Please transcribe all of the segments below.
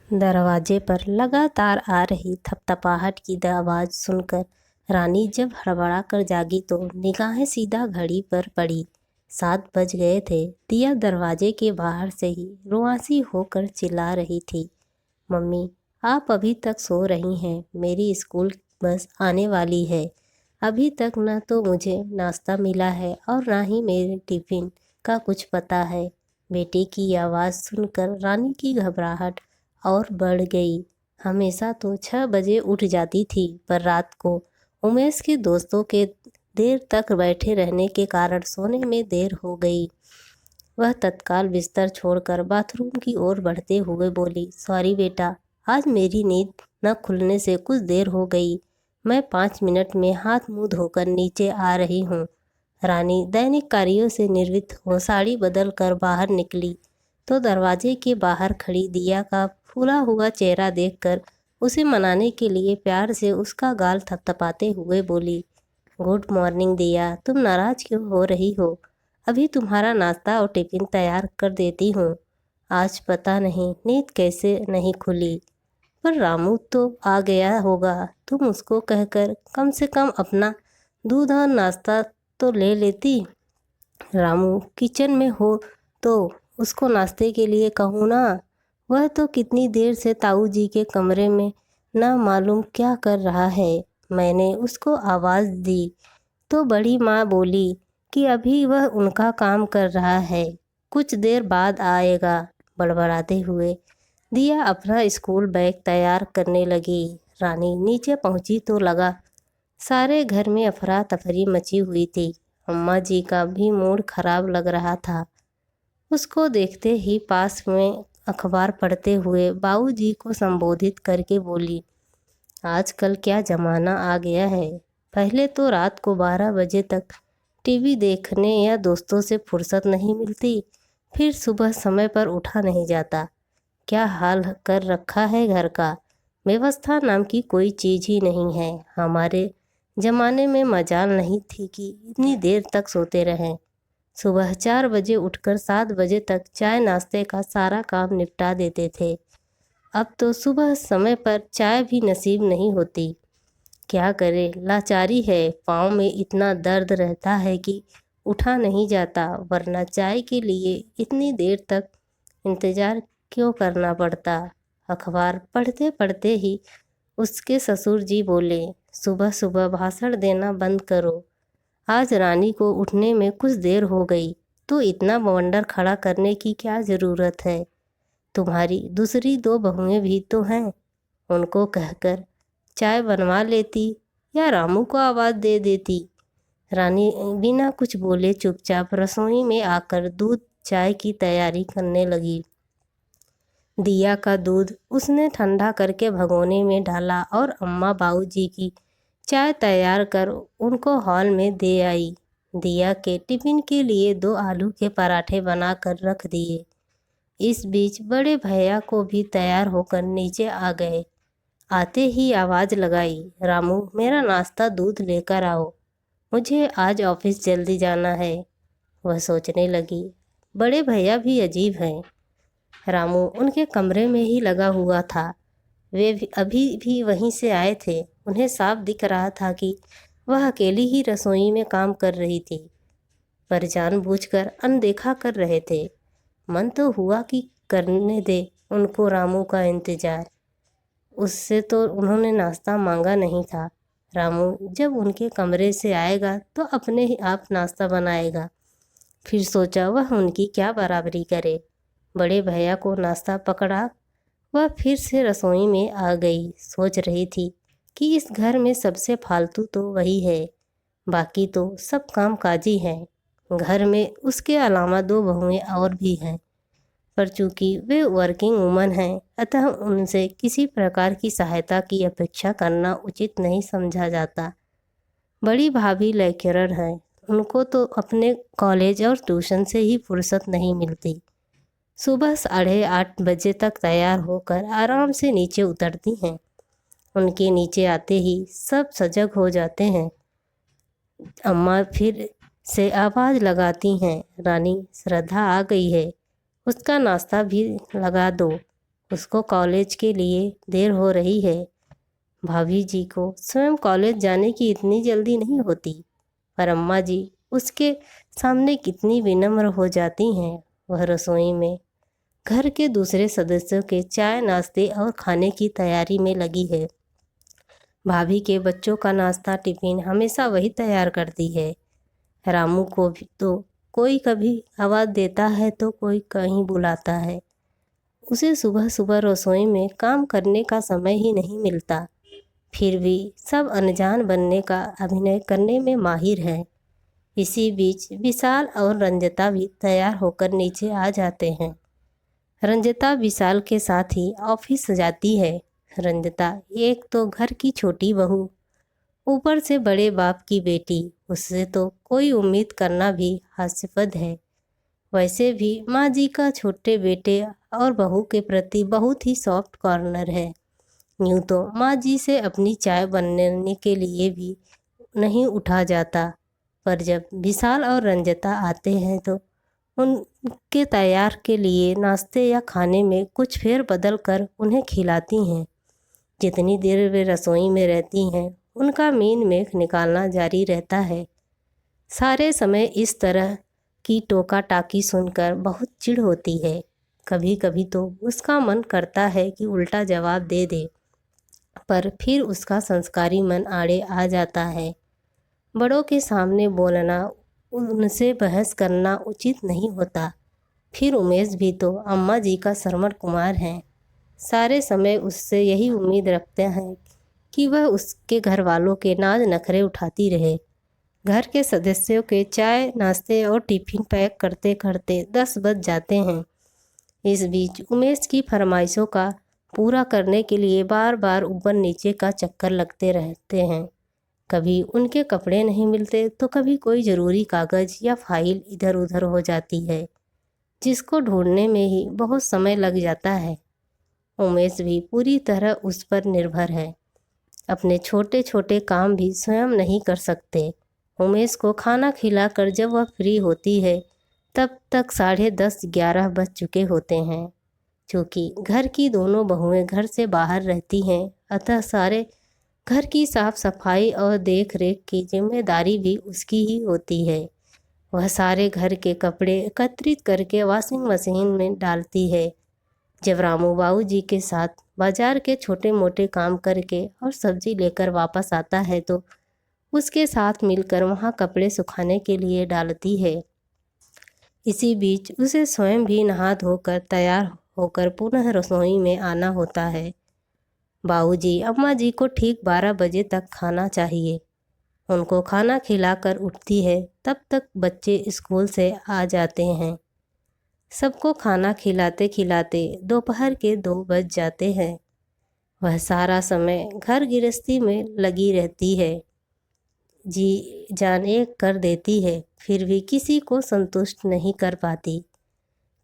दरवाजे पर लगातार आ रही थपथपाहट की आवाज़ सुनकर रानी जब हड़बड़ा कर जागी तो निगाहें सीधा घड़ी पर पड़ी। 7 बज गए थे। दिया दरवाजे के बाहर से ही रुआंसी होकर चिल्ला रही थी, मम्मी आप अभी तक सो रही हैं? मेरी स्कूल बस आने वाली है। अभी तक न तो मुझे नाश्ता मिला है और ना ही मेरे टिफ़िन का कुछ पता है। बेटी की आवाज़ सुनकर रानी की घबराहट और बढ़ गई। हमेशा तो 6 बजे उठ जाती थी, पर रात को उमेश के दोस्तों के देर तक बैठे रहने के कारण सोने में देर हो गई। वह तत्काल बिस्तर छोड़कर बाथरूम की ओर बढ़ते हुए बोली, सॉरी बेटा, आज मेरी नींद न खुलने से कुछ देर हो गई। मैं 5 मिनट में हाथ मुंह धोकर नीचे आ रही हूँ। रानी दैनिक कार्यों से निवृत्त हो साड़ी बदल कर बाहर निकली तो दरवाजे के बाहर खड़ी दिया का फूला हुआ चेहरा देखकर उसे मनाने के लिए प्यार से उसका गाल थपथपाते हुए बोली, गुड मॉर्निंग दिया, तुम नाराज क्यों हो रही हो? अभी तुम्हारा नाश्ता और टिफ़िन तैयार कर देती हूँ। आज पता नहीं नींद कैसे नहीं खुली, पर रामू तो आ गया होगा। तुम उसको कहकर कम से कम अपना दूध और नाश्ता तो ले लेती। रामू किचन में हो तो उसको नाश्ते के लिए कहूँ ना। वह तो कितनी देर से ताऊ जी के कमरे में ना मालूम क्या कर रहा है। मैंने उसको आवाज़ दी तो बड़ी माँ बोली कि अभी वह उनका काम कर रहा है, कुछ देर बाद आएगा। बड़बड़ाते हुए दिया अपना स्कूल बैग तैयार करने लगी। रानी नीचे पहुंची तो लगा सारे घर में अफरा तफरी मची हुई थी। अम्मा जी का भी मूड खराब लग रहा था। उसको देखते ही पास में अखबार पढ़ते हुए बाबूजी को संबोधित करके बोली, आजकल क्या ज़माना आ गया है। पहले तो रात को 12 बजे तक टीवी देखने या दोस्तों से फुर्सत नहीं मिलती, फिर सुबह समय पर उठा नहीं जाता। क्या हाल कर रखा है घर का। व्यवस्था नाम की कोई चीज़ ही नहीं है। हमारे ज़माने में मजाल नहीं थी कि इतनी देर तक सोते रहें। सुबह 4 बजे उठकर 7 बजे तक चाय नाश्ते का सारा काम निपटा देते थे। अब तो सुबह समय पर चाय भी नसीब नहीं होती। क्या करे, लाचारी है। पाँव में इतना दर्द रहता है कि उठा नहीं जाता, वरना चाय के लिए इतनी देर तक इंतज़ार क्यों करना पड़ता। अखबार पढ़ते पढ़ते ही उसके ससुर जी बोले, सुबह सुबह भाषण देना बंद करो। आज रानी को उठने में कुछ देर हो गई तो इतना बवंडर खड़ा करने की क्या ज़रूरत है। तुम्हारी दूसरी 2 बहुएं भी तो हैं, उनको कहकर चाय बनवा लेती या रामू को आवाज़ दे देती। रानी बिना कुछ बोले चुपचाप रसोई में आकर दूध चाय की तैयारी करने लगी। दिया का दूध उसने ठंडा करके भगोने में डाला और अम्मा बाबूजी की चाय तैयार कर उनको हॉल में दे आई। दिया के टिफ़िन के लिए 2 आलू के पराठे बनाकर रख दिए। इस बीच बड़े भैया को भी तैयार होकर नीचे आ गए। आते ही आवाज़ लगाई, रामू मेरा नाश्ता दूध लेकर आओ, मुझे आज ऑफिस जल्दी जाना है। वह सोचने लगी, बड़े भैया भी अजीब हैं। रामू उनके कमरे में ही लगा हुआ था। वे भी अभी भी वहीं से आए थे। उन्हें साफ दिख रहा था कि वह अकेली ही रसोई में काम कर रही थी, पर जानबूझकर अनदेखा कर रहे थे। मन तो हुआ कि करने दे उनको रामू का इंतज़ार। उससे तो उन्होंने नाश्ता मांगा नहीं था। रामू जब उनके कमरे से आएगा तो अपने ही आप नाश्ता बनाएगा। फिर सोचा वह उनकी क्या बराबरी करे। बड़े भैया को नाश्ता पकड़ा। वह फिर से रसोई में आ गई। सोच रही थी कि इस घर में सबसे फालतू तो वही है, बाकी तो सब काम काजी हैं। घर में उसके अलावा 2 बहुएं और भी हैं, पर चूंकि वे वर्किंग वुमन हैं, अतः उनसे किसी प्रकार की सहायता की अपेक्षा करना उचित नहीं समझा जाता। बड़ी भाभी लेक्चरर हैं, उनको तो अपने कॉलेज और ट्यूशन से ही फुर्सत नहीं मिलती। सुबह 8:30 बजे तक तैयार होकर आराम से नीचे उतरती हैं। उनके नीचे आते ही सब सजग हो जाते हैं। अम्मा फिर से आवाज़ लगाती हैं, रानी श्रद्धा आ गई है, उसका नाश्ता भी लगा दो। उसको कॉलेज के लिए देर हो रही है। भाभी जी को स्वयं कॉलेज जाने की इतनी जल्दी नहीं होती, पर अम्मा जी उसके सामने कितनी विनम्र हो जाती हैं। वह रसोई में घर के दूसरे सदस्यों के चाय नाश्ते और खाने की तैयारी में लगी है। भाभी के बच्चों का नाश्ता टिफिन हमेशा वही तैयार करती है। रामू को भी तो कोई कभी आवाज़ देता है तो कोई कहीं बुलाता है। उसे सुबह सुबह रसोई में काम करने का समय ही नहीं मिलता। फिर भी सब अनजान बनने का अभिनय करने में माहिर है। इसी बीच विशाल और रंजिता भी तैयार होकर नीचे आ जाते हैं। रंजिता विशाल के साथ ही ऑफिस जाती है। रंजिता एक तो घर की छोटी बहू, ऊपर से बड़े बाप की बेटी, उससे तो कोई उम्मीद करना भी हास्यास्पद है। वैसे भी माँ जी का छोटे बेटे और बहू के प्रति बहुत ही सॉफ्ट कॉर्नर है। यूँ तो माँ जी से अपनी चाय बनने के लिए भी नहीं उठा जाता, पर जब विशाल और रंजिता आते हैं तो उनके तैयार के लिए नाश्ते या खाने में कुछ फेर बदल कर उन्हें खिलाती हैं। जितनी देर वे रसोई में रहती हैं उनका मीन मेख निकालना जारी रहता है। सारे समय इस तरह की टोका टाकी सुनकर बहुत चिढ़ होती है। कभी कभी तो उसका मन करता है कि उल्टा जवाब दे दे, पर फिर उसका संस्कारी मन आड़े आ जाता है। बड़ों के सामने बोलना, उनसे बहस करना उचित नहीं होता। फिर उमेश भी तो अम्मा जी का श्रवण कुमार है। सारे समय उससे यही उम्मीद रखते हैं कि वह उसके घर वालों के नाज नखरे उठाती रहे। घर के सदस्यों के चाय नाश्ते और टिफिन पैक करते करते 10 बज जाते हैं। इस बीच उमेश की फरमाइशों का पूरा करने के लिए बार बार ऊपर नीचे का चक्कर लगते रहते हैं। कभी उनके कपड़े नहीं मिलते तो कभी कोई ज़रूरी कागज़ या फाइल इधर उधर हो जाती है, जिसको ढूंढने में ही बहुत समय लग जाता है। उमेश भी पूरी तरह उस पर निर्भर है। अपने छोटे छोटे काम भी स्वयं नहीं कर सकते। उमेश को खाना खिलाकर जब वह फ्री होती है तब तक 10:30-11 बज चुके होते हैं। क्योंकि घर की दोनों बहुएं घर से बाहर रहती हैं, अतः सारे घर की साफ सफाई और देख रेख की जिम्मेदारी भी उसकी ही होती है। वह सारे घर के कपड़े एकत्रित करके वॉशिंग मशीन में डालती है। जब रामू बाबू जी के साथ बाजार के छोटे मोटे काम करके और सब्जी लेकर वापस आता है तो उसके साथ मिलकर वहाँ कपड़े सुखाने के लिए डालती है। इसी बीच उसे स्वयं भी नहा धोकर तैयार होकर पुनः रसोई में आना होता है। बाबूजी अम्मा जी को ठीक 12 बजे तक खाना चाहिए। उनको खाना खिलाकर उठती है, तब तक बच्चे स्कूल से आ जाते हैं। सबको खाना खिलाते खिलाते दोपहर के 2 बज जाते हैं। वह सारा समय घर गृहस्थी में लगी रहती है, जी जान एक कर देती है, फिर भी किसी को संतुष्ट नहीं कर पाती।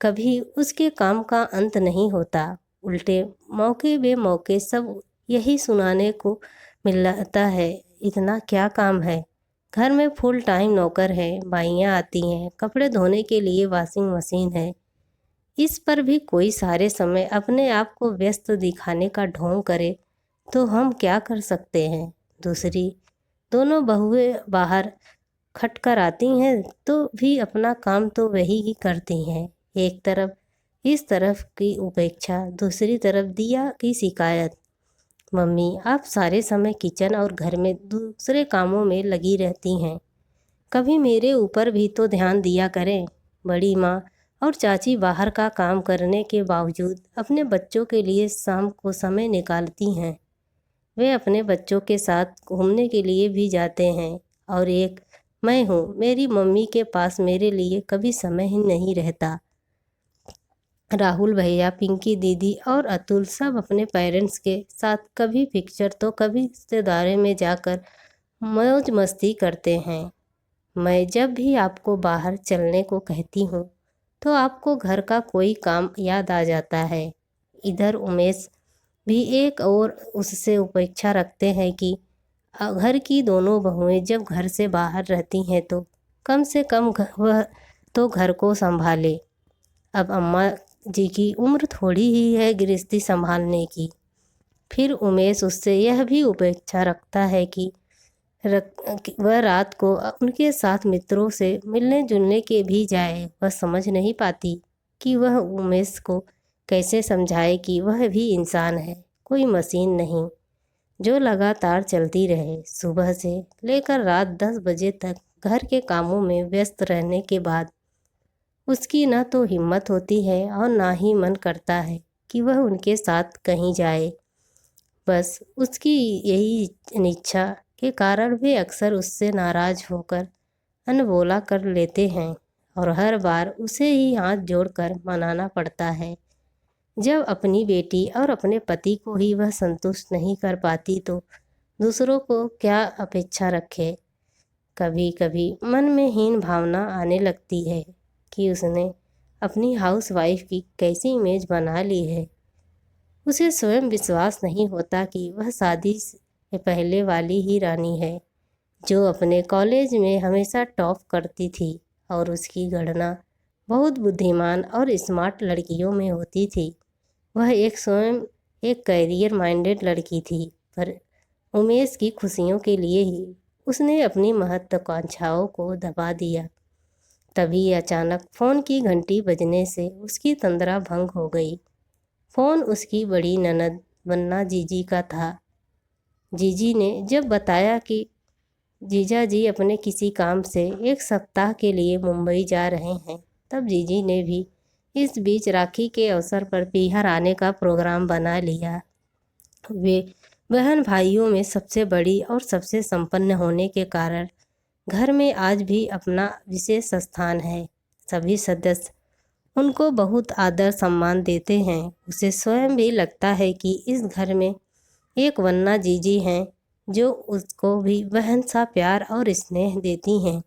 कभी उसके काम का अंत नहीं होता, उल्टे मौके बेमौके सब यही सुनाने को मिलता है, इतना क्या काम है, घर में फुल टाइम नौकर है, बाइयाँ आती हैं, कपड़े धोने के लिए वॉशिंग मशीन है। इस पर भी कोई सारे समय अपने आप को व्यस्त दिखाने का ढोंग करे तो हम क्या कर सकते हैं। दूसरी दोनों बहुएं बाहर खटकर आती हैं तो भी अपना काम तो वही ही करती हैं। एक तरफ इस तरफ की उपेक्षा, दूसरी तरफ दिया की शिकायत, मम्मी आप सारे समय किचन और घर में दूसरे कामों में लगी रहती हैं, कभी मेरे ऊपर भी तो ध्यान दिया करें। बड़ी माँ और चाची बाहर का काम करने के बावजूद अपने बच्चों के लिए शाम को समय निकालती हैं। वे अपने बच्चों के साथ घूमने के लिए भी जाते हैं, और एक मैं हूँ, मेरी मम्मी के पास मेरे लिए कभी समय ही नहीं रहता। राहुल भैया, पिंकी दीदी और अतुल सब अपने पेरेंट्स के साथ कभी पिक्चर तो कभी रिश्तेदारों में जाकर मौज मस्ती करते हैं। मैं जब भी आपको बाहर चलने को कहती हूँ तो आपको घर का कोई काम याद आ जाता है। इधर उमेश भी एक और उससे उपेक्षा रखते हैं कि घर की दोनों बहुएं जब घर से बाहर रहती हैं तो कम से कम वह तो घर को संभाले। अब अम्मा जी की उम्र थोड़ी ही है गृहस्थी संभालने की। फिर उमेश उससे यह भी अपेक्षा रखता है कि वह रात को उनके साथ मित्रों से मिलने जुलने के भी जाए। वह समझ नहीं पाती कि वह उमेश को कैसे समझाए कि वह भी इंसान है, कोई मशीन नहीं जो लगातार चलती रहे। सुबह से लेकर रात 10 बजे तक घर के कामों में व्यस्त रहने के बाद उसकी न तो हिम्मत होती है और ना ही मन करता है कि वह उनके साथ कहीं जाए। बस उसकी यही अनिच्छा के कारण वे अक्सर उससे नाराज होकर अनबोला कर लेते हैं और हर बार उसे ही हाथ जोड़कर मनाना पड़ता है। जब अपनी बेटी और अपने पति को ही वह संतुष्ट नहीं कर पाती तो दूसरों को क्या अपेक्षा रखे। कभी कभी मन में हीन भावना आने लगती है कि उसने अपनी हाउसवाइफ की कैसी इमेज बना ली है। उसे स्वयं विश्वास नहीं होता कि वह शादी से पहले वाली ही रानी है जो अपने कॉलेज में हमेशा टॉप करती थी और उसकी गणना बहुत बुद्धिमान और स्मार्ट लड़कियों में होती थी। वह स्वयं एक करियर माइंडेड लड़की थी, पर उमेश की खुशियों के लिए ही उसने अपनी महत्वाकांक्षाओं को दबा दिया। तभी अचानक फ़ोन की घंटी बजने से उसकी तंद्रा भंग हो गई। फ़ोन उसकी बड़ी ननद वन्ना जीजी का था। जीजी ने जब बताया कि जीजा जी अपने किसी काम से 1 सप्ताह के लिए मुंबई जा रहे हैं, तब जीजी ने भी इस बीच राखी के अवसर पर पीहर आने का प्रोग्राम बना लिया। वे बहन भाइयों में सबसे बड़ी और सबसे संपन्न होने के कारण घर में आज भी अपना विशेष स्थान है। सभी सदस्य उनको बहुत आदर सम्मान देते हैं। उसे स्वयं भी लगता है कि इस घर में एक वन्ना जीजी हैं जो उसको भी बहन सा प्यार और स्नेह देती हैं।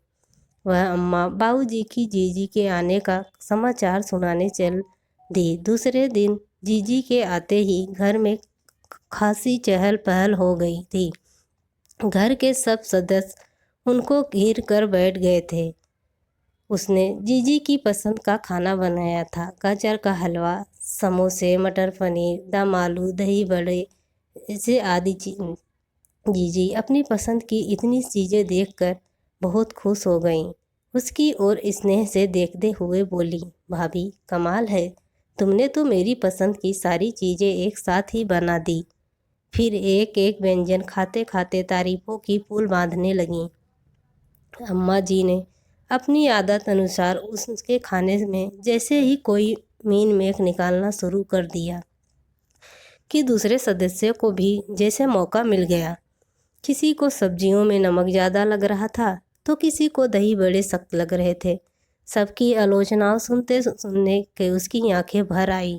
वह अम्मा बाबूजी की जीजी के आने का समाचार सुनाने चल दी। दूसरे दिन जीजी के आते ही घर में खासी चहल पहल हो गई थी। घर के सब सदस्य उनको घेर कर बैठ गए थे। उसने जीजी की पसंद का खाना बनाया था, गाजर का हलवा, समोसे, मटर पनीर, दम आलू, दही बड़े, ऐसे आदि चीज। जीजी अपनी पसंद की इतनी चीज़ें देखकर बहुत खुश हो गईं। उसकी ओर स्नेह से देखते हुए बोली, भाभी कमाल है, तुमने तो मेरी पसंद की सारी चीज़ें एक साथ ही बना दी। फिर एक एक व्यंजन खाते खाते तारीफों की पुल बांधने लगीं। अम्मा जी ने अपनी आदत अनुसार उसके खाने में जैसे ही कोई मीन मेख निकालना शुरू कर दिया कि दूसरे सदस्यों को भी जैसे मौका मिल गया। किसी को सब्जियों में नमक ज़्यादा लग रहा था तो किसी को दही बड़े सख्त लग रहे थे। सबकी आलोचनाओं सुनते सुनने के उसकी आंखें भर आई।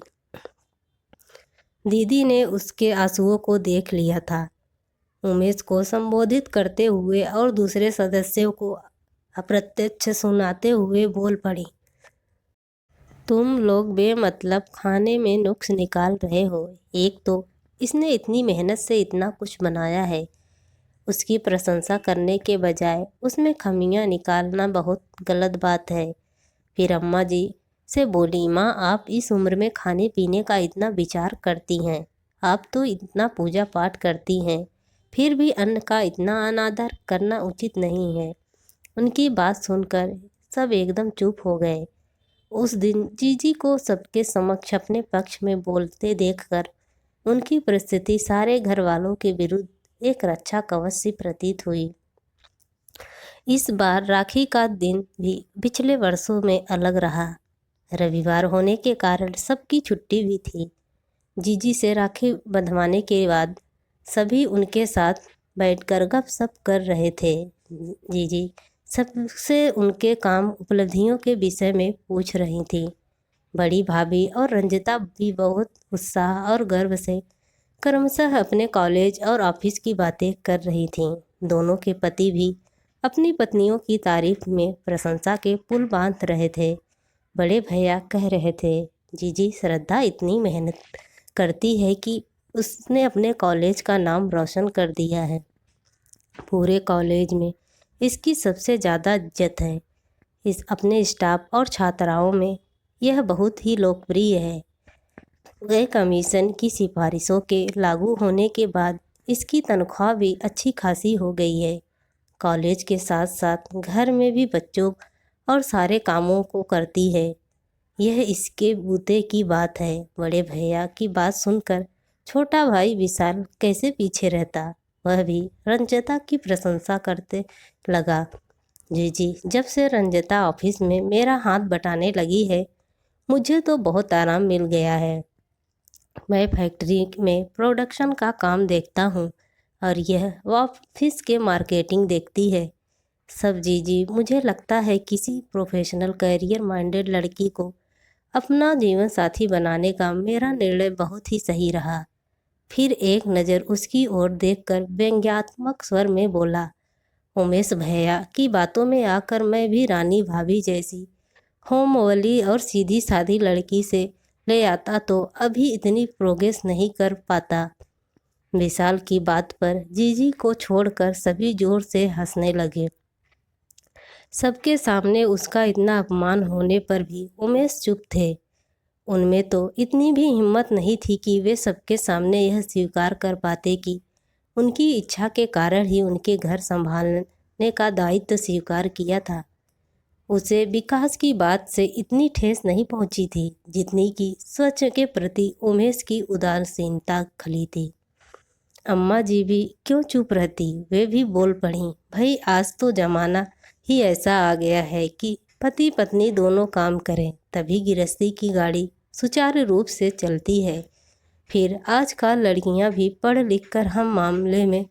दीदी ने उसके आंसुओं को देख लिया था। उमेश को संबोधित करते हुए और दूसरे सदस्यों को अप्रत्यक्ष सुनाते हुए बोल पड़ी, तुम लोग बेमतलब खाने में नुक्स निकाल रहे हो। एक तो इसने इतनी मेहनत से इतना कुछ बनाया है, उसकी प्रशंसा करने के बजाय उसमें खामियां निकालना बहुत गलत बात है। फिर अम्मा जी से बोली, माँ आप इस उम्र में खाने पीने का इतना विचार करती हैं, आप तो इतना पूजा पाठ करती हैं, फिर भी अन्न का इतना अनादर करना उचित नहीं है। उनकी बात सुनकर सब एकदम चुप हो गए। उस दिन जीजी को सबके समक्ष अपने पक्ष में बोलते देखकर उनकी परिस्थिति सारे घर वालों के विरुद्ध एक रक्षा कवच सी प्रतीत हुई। इस बार राखी का दिन भी पिछले वर्षों में अलग रहा। रविवार होने के कारण सबकी छुट्टी भी थी। जीजी से राखी बंधवाने के बाद सभी उनके साथ बैठकर गपशप कर रहे थे। जीजी सबसे उनके काम उपलब्धियों के विषय में पूछ रही थी। बड़ी भाभी और रंजिता भी बहुत उत्साह और गर्व से क्रमशः अपने कॉलेज और ऑफिस की बातें कर रही थीं। दोनों के पति भी अपनी पत्नियों की तारीफ में प्रशंसा के पुल बांध रहे थे। बड़े भैया कह रहे थे, जीजी श्रद्धा इतनी मेहनत करती है कि उसने अपने कॉलेज का नाम रोशन कर दिया है। पूरे कॉलेज में इसकी सबसे ज़्यादा इज्जत है। इस अपने स्टाफ और छात्राओं में यह बहुत ही लोकप्रिय है। गए कमीशन की सिफारिशों के लागू होने के बाद इसकी तनख्वाह भी अच्छी खासी हो गई है। कॉलेज के साथ साथ घर में भी बच्चों और सारे कामों को करती है। यह इसके बूते की बात है। बड़े भैया की बात सुनकर छोटा भाई विशाल कैसे पीछे रहता। वह भी रंजता की प्रशंसा करते लगा। जी, जब से रंजता ऑफिस में मेरा हाथ बटाने लगी है, मुझे तो बहुत आराम मिल गया है। मैं फैक्ट्री में प्रोडक्शन का काम देखता हूँ और यह ऑफिस के मार्केटिंग देखती है। सब जी, मुझे लगता है किसी प्रोफेशनल करियर माइंडेड लड़की को अपना जीवन साथी बनाने का मेरा निर्णय बहुत ही सही रहा। फिर एक नज़र उसकी ओर देखकर व्यंग्यात्मक स्वर में बोला, उमेश भैया की बातों में आकर मैं भी रानी भाभी जैसी होम वाली और सीधी सादी लड़की से ले आता तो अभी इतनी प्रोग्रेस नहीं कर पाता। विशाल की बात पर जीजी को छोड़कर सभी जोर से हंसने लगे। सबके सामने उसका इतना अपमान होने पर भी उमेश चुप थे। उनमें तो इतनी भी हिम्मत नहीं थी कि वे सबके सामने यह स्वीकार कर पाते कि उनकी इच्छा के कारण ही उनके घर संभालने का दायित्व स्वीकार किया था। उसे विकास की बात से इतनी ठेस नहीं पहुंची थी जितनी कि स्वच्छ के प्रति उमेश की उदासीनता खली थी। अम्मा जी भी क्यों चुप रहती, वे भी बोल पड़ी, भाई आज तो जमाना ही ऐसा आ गया है कि पति पत्नी दोनों काम करें तभी गृहस्थी की गाड़ी सुचारू रूप से चलती है। फिर आजकल लड़कियां भी पढ़ लिख कर हम मामले में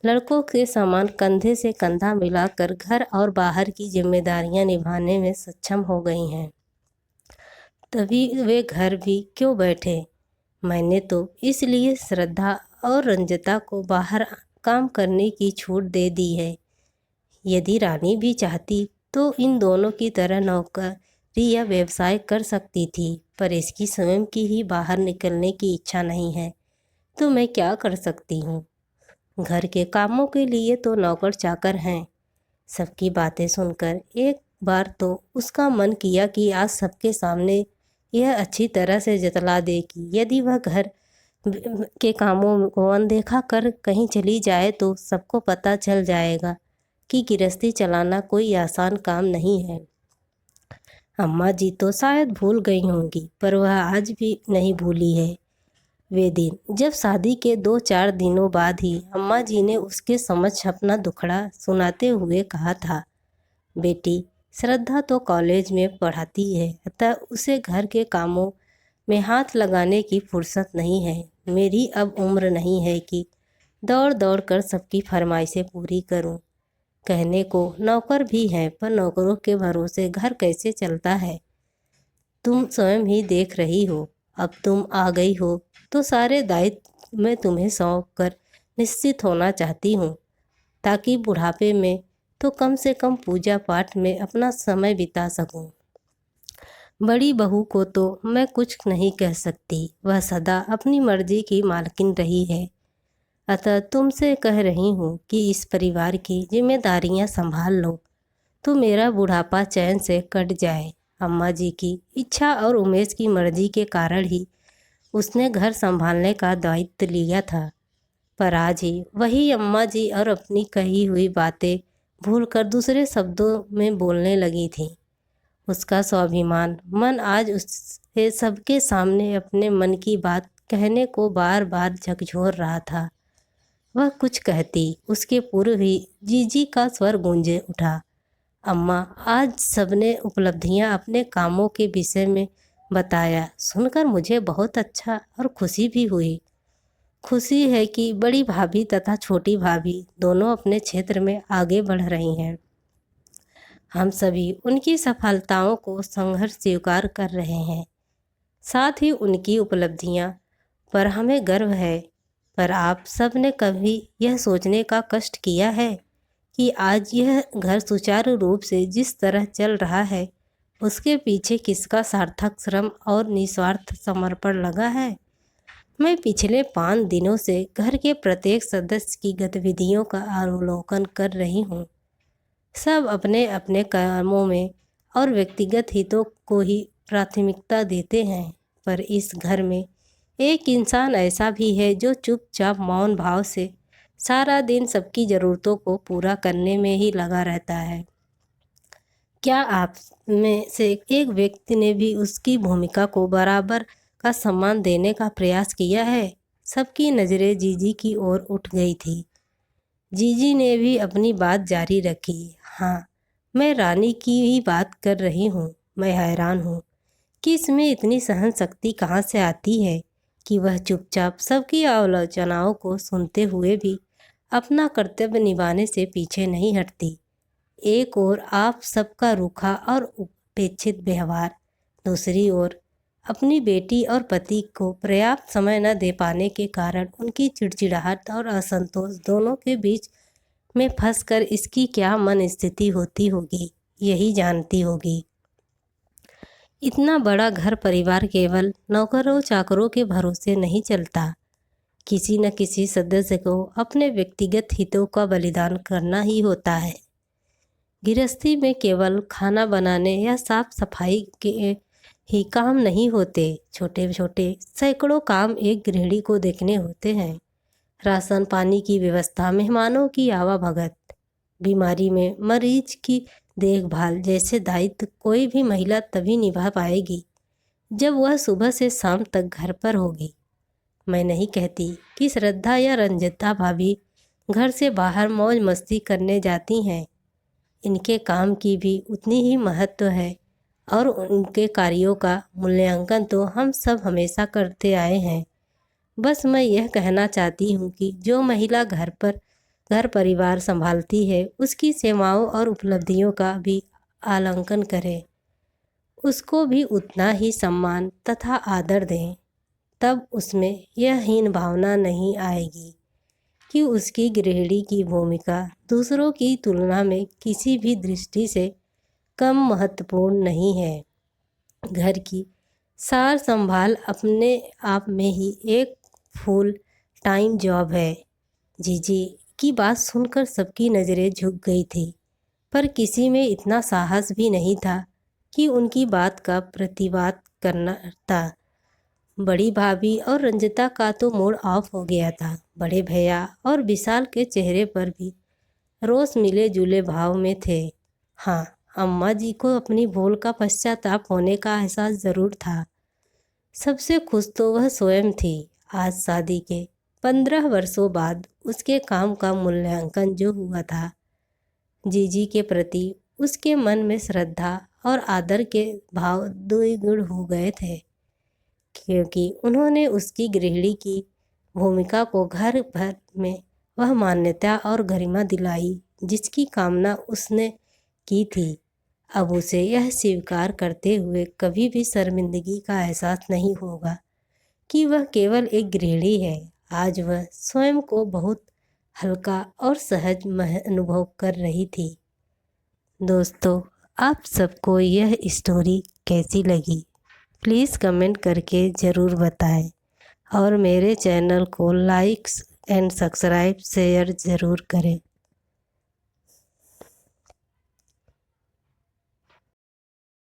लड़कों के समान कंधे से कंधा मिलाकर घर और बाहर की जिम्मेदारियां निभाने में सक्षम हो गई हैं। तभी वे घर भी क्यों बैठे। मैंने तो इसलिए श्रद्धा और रंजता को बाहर काम करने की छूट दे दी है। यदि रानी भी चाहती तो इन दोनों की तरह नौकरी या व्यवसाय कर सकती थी, पर इसकी स्वयं की ही बाहर निकलने की इच्छा नहीं है तो मैं क्या कर सकती हूँ। घर के कामों के लिए तो नौकर चाकर हैं। सबकी बातें सुनकर एक बार तो उसका मन किया कि आज सबके सामने यह अच्छी तरह से जतला दे कि यदि वह घर के कामों को अनदेखा कर कहीं चली जाए तो सबको पता चल जाएगा कि गृहस्थी चलाना कोई आसान काम नहीं है। अम्मा जी तो शायद भूल गई होंगी, पर वह आज भी नहीं भूली है वे दिन जब शादी के 2-4 दिनों बाद ही अम्मा जी ने उसके समक्ष अपना दुखड़ा सुनाते हुए कहा था, बेटी श्रद्धा तो कॉलेज में पढ़ाती है, अतः उसे घर के कामों में हाथ लगाने की फुर्सत नहीं है। मेरी अब उम्र नहीं है कि दौड़ दौड़ कर सबकी फरमाइशें पूरी करूं। कहने को नौकर भी हैं, पर नौकरों के भरोसे घर कैसे चलता है। तुम स्वयं ही देख रही हो। अब तुम आ गई हो तो सारे दायित्व मैं तुम्हें सौंप कर निश्चित होना चाहती हूँ, ताकि बुढ़ापे में तो कम से कम पूजा पाठ में अपना समय बिता सकूं। बड़ी बहू को तो मैं कुछ नहीं कह सकती, वह सदा अपनी मर्जी की मालकिन रही है। अतः तुमसे कह रही हूँ कि इस परिवार की जिम्मेदारियाँ संभाल लो तो मेरा बुढ़ापा चैन से कट जाए। अम्मा जी की इच्छा और उमेश की मर्जी के कारण ही उसने घर संभालने का दायित्व लिया था, पर आज ही वही अम्मा जी और अपनी कही हुई बातें भूलकर दूसरे शब्दों में बोलने लगी थी। उसका स्वाभिमान मन आज उससे सबके सामने अपने मन की बात कहने को बार बार झकझोर रहा था। वह कुछ कहती उसके पूर्व ही जीजी का स्वर गूंजे उठा, अम्मा आज सबने उपलब्धियां अपने कामों के विषय में बताया, सुनकर मुझे बहुत अच्छा और खुशी भी हुई। खुशी है कि बड़ी भाभी तथा छोटी भाभी दोनों अपने क्षेत्र में आगे बढ़ रही हैं। हम सभी उनकी सफलताओं को संघर्ष स्वीकार कर रहे हैं, साथ ही उनकी उपलब्धियां पर हमें गर्व है। पर आप सब ने कभी यह सोचने का कष्ट किया है कि आज यह घर सुचारू रूप से जिस तरह चल रहा है उसके पीछे किसका सार्थक श्रम और निस्वार्थ समर्पण लगा है। मैं पिछले 5 दिनों से घर के प्रत्येक सदस्य की गतिविधियों का अवलोकन कर रही हूँ। सब अपने अपने कामों में और व्यक्तिगत हितों को ही प्राथमिकता देते हैं, पर इस घर में एक इंसान ऐसा भी है जो चुपचाप मौन भाव से सारा दिन सबकी ज़रूरतों को पूरा करने में ही लगा रहता है। क्या आप में से एक व्यक्ति ने भी उसकी भूमिका को बराबर का सम्मान देने का प्रयास किया है? सबकी नज़रें जीजी की ओर उठ गई थी। जीजी ने भी अपनी बात जारी रखी। हाँ, मैं रानी की ही बात कर रही हूँ। मैं हैरान हूँ कि इसमें इतनी सहन शक्ति कहाँ से आती है कि वह चुपचाप सबकी आलोचनाओं को सुनते हुए भी अपना कर्तव्य निभाने से पीछे नहीं हटती। एक ओर आप सबका रूखा और उपेक्षित व्यवहार, दूसरी ओर अपनी बेटी और पति को पर्याप्त समय न दे पाने के कारण उनकी चिड़चिड़ाहट और असंतोष दोनों के बीच में फंसकर इसकी क्या मन स्थिति होती होगी, यही जानती होगी। इतना बड़ा घर परिवार केवल नौकरों चाकरों के भरोसे नहीं चलता। किसी न किसी सदस्य को अपने व्यक्तिगत हितों का बलिदान करना ही होता है। गृहस्थी में केवल खाना बनाने या साफ सफाई के ही काम नहीं होते, छोटे छोटे सैकड़ों काम एक गृहिणी को देखने होते हैं। राशन पानी की व्यवस्था, मेहमानों की आवाभगत, बीमारी में मरीज की देखभाल जैसे दायित्व कोई भी महिला तभी निभा पाएगी जब वह सुबह से शाम तक घर पर होगी। मैं नहीं कहती कि श्रद्धा या रंजिता भाभी घर से बाहर मौज मस्ती करने जाती हैं। इनके काम की भी उतनी ही महत्व है और उनके कार्यों का मूल्यांकन तो हम सब हमेशा करते आए हैं। बस मैं यह कहना चाहती हूँ कि जो महिला घर परिवार संभालती है उसकी सेवाओं और उपलब्धियों का भी आकलन करें, उसको भी उतना ही सम्मान तथा आदर दें। तब उसमें यह हीन भावना नहीं आएगी कि उसकी गृहिणी की भूमिका दूसरों की तुलना में किसी भी दृष्टि से कम महत्वपूर्ण नहीं है। घर की सार संभाल अपने आप में ही एक फुल टाइम जॉब है। जीजी की बात सुनकर सबकी नज़रें झुक गई थी, पर किसी में इतना साहस भी नहीं था कि उनकी बात का प्रतिवाद करना था। बड़ी भाभी और रंजिता का तो मूड ऑफ हो गया था। बड़े भैया और विशाल के चेहरे पर भी रोज मिले जुले भाव में थे। हाँ, अम्मा जी को अपनी भूल का पश्चाताप होने का एहसास ज़रूर था। सबसे खुश तो वह स्वयं थी। आज शादी के 15 वर्षों बाद उसके काम का मूल्यांकन जो हुआ था, जीजी के प्रति उसके मन में श्रद्धा और आदर के भाव द्विगुण हो गए थे, क्योंकि उन्होंने उसकी गृहिणी की भूमिका को घर भर में वह मान्यता और गरिमा दिलाई जिसकी कामना उसने की थी। अब उसे यह स्वीकार करते हुए कभी भी शर्मिंदगी का एहसास नहीं होगा कि वह केवल एक गृहिणी है। आज वह स्वयं को बहुत हल्का और सहज अनुभव कर रही थी। दोस्तों, आप सबको यह स्टोरी कैसी लगी प्लीज़ कमेंट करके ज़रूर बताएं और मेरे चैनल को लाइक एंड सब्सक्राइब शेयर ज़रूर करें।